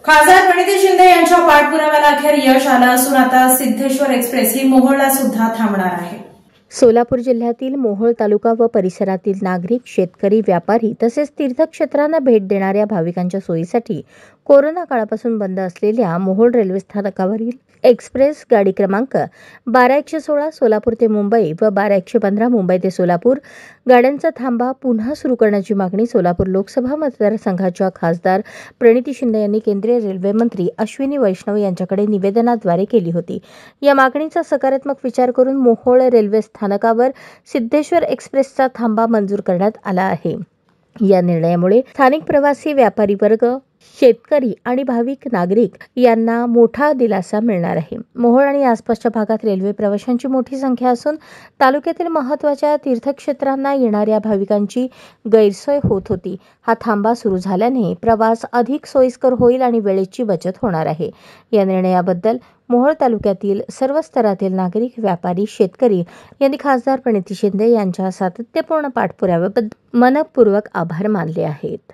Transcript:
खासदार प्रणिती शिंदे यांच्या पाठपुराव्याला अखेर यश आलं असून आता सिद्धेश्वर एक्सप्रेस ही मोहोळला सुद्धा थांबणार आहे। सोलापूर जिल्ह्यातील मोहोळ तालुका व परिसरातील नागरिक, शेतकरी, व्यापारी तसेच तीर्थक्षेत्रांना भेट देणाऱ्या भाविकांच्या सोयीसाठी कोरोना काळापासून बंद असलेल्या मोहोळ रेल्वे स्थानकावरील एक्सप्रेस गाडी क्रमांक 12116 सोलापूर ते मुंबई व 12115 मुंबई ते सोलापूर गाड्यांचा थांबा पुन्हा सुरू करण्याची मागणी सोलापूर लोकसभा मतदारसंघाच्या खासदार प्रणिती शिंदे यांनी केंद्रीय रेल्वे मंत्री अश्विनी वैष्णव यांच्याकडे निवेदनाद्वारे केली होती। या मागणीचा सकारात्मक विचार करून मोहोळ रेल्वे स्थानकावर सिद्धेश्वर एक्सप्रेसचा थांबा मंजूर करण्यात आला आहे। या निर्णयामुळे स्थानिक प्रवासी, व्यापारी वर्ग, शेतकरी आणि भाविक नागरिक यांना मोठा दिलासा मिळणार आहे। मोहोळ आणि आसपासच्या भागात रेल्वे प्रवाशांची मोठी संख्या असून तालुक्यातील महत्त्वाच्या तीर्थक्षेत्रांना येणाऱ्या भाविकांची गैरसोय होत होती। हा थांबा सुरू झाल्याने प्रवास अधिक सोयीस्कर होईल आणि वेळेची बचत होणार आहे। या निर्णयाबद्दल मोहोळ तालुक्यातील सर्व स्तरातील नागरिक, व्यापारी, शेतकरी यांनी खासदार प्रणिती शिंदे यांच्या सातत्यपूर्ण पाठपुराव्याबद्दल मनपूर्वक आभार मानले आहेत।